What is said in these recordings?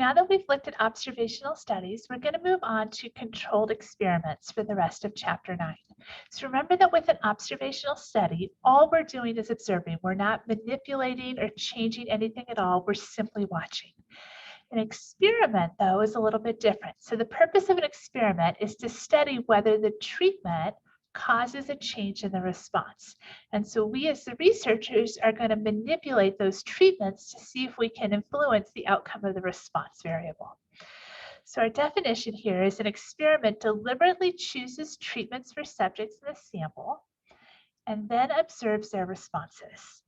Now that we've looked at observational studies, we're going to move on to controlled experiments for the rest of Chapter 9. So remember that with an observational study, all we're doing is observing. We're not manipulating or changing anything at all. We're simply watching. An experiment, though, is a little bit different. So the purpose of an experiment is to study whether the treatment causes a change in the response. And so we as the researchers are going to manipulate those treatments to see if we can influence the outcome of the response variable. So our definition here is an experiment deliberately chooses treatments for subjects in the sample and then observes their responses.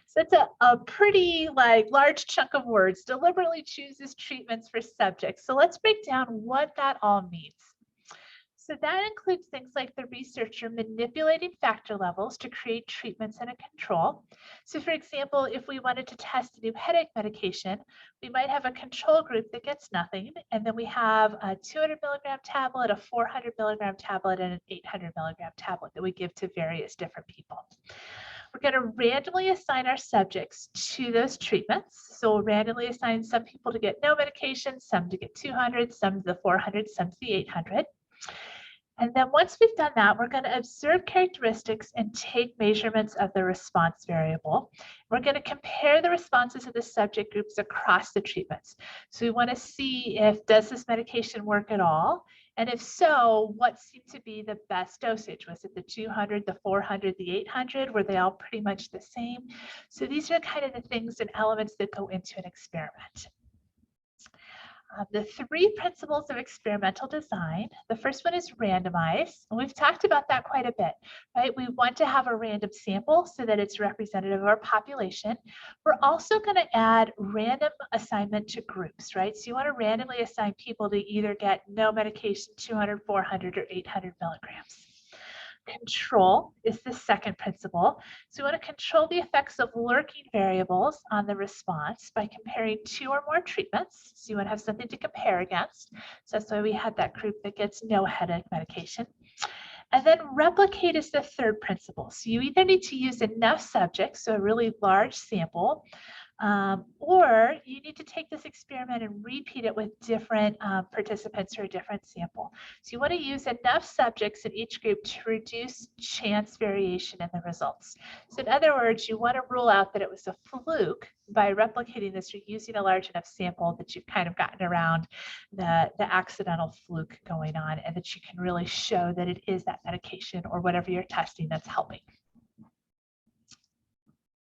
So it's a pretty large chunk of words, deliberately chooses treatments for subjects. So let's break down what that all means. So that includes things like the researcher manipulating factor levels to create treatments in a control. So for example, if we wanted to test a new headache medication, we might have a control group that gets nothing, and then we have a 200 milligram tablet, a 400 milligram tablet, and an 800 milligram tablet that we give to various different people. We're going to randomly assign our subjects to those treatments. So we'll randomly assign some people to get no medication, some to get 200, some to the 400, some to the 800. And then once we've done that, we're going to observe characteristics and take measurements of the response variable. We're going to compare the responses of the subject groups across the treatments. So we want to see if does this medication work at all? And if so, what seemed to be the best dosage? Was it the 200, the 400, the 800? Were they all pretty much the same? So these are kind of the things and elements that go into an experiment. The three principles of experimental design. The first one is randomize. And we've talked about that quite a bit, right? We want to have a random sample so that it's representative of our population. We're also going to add random assignment to groups, right? So you want to randomly assign people to either get no medication, 200, 400, or 800 milligrams. Control is the second principle. So we want to control the effects of lurking variables on the response by comparing two or more treatments. So you want to have something to compare against. So that's why we had that group that gets no headache medication. And then replicate is the third principle. So you either need to use enough subjects, so a really large sample, or you need to take this experiment and repeat it with different participants or a different sample. So you want to use enough subjects in each group to reduce chance variation in the results. So in other words, you want to rule out that it was a fluke by replicating this or using a large enough sample that you've kind of gotten around the accidental fluke going on, and that you can really show that it is that medication or whatever you're testing that's helping.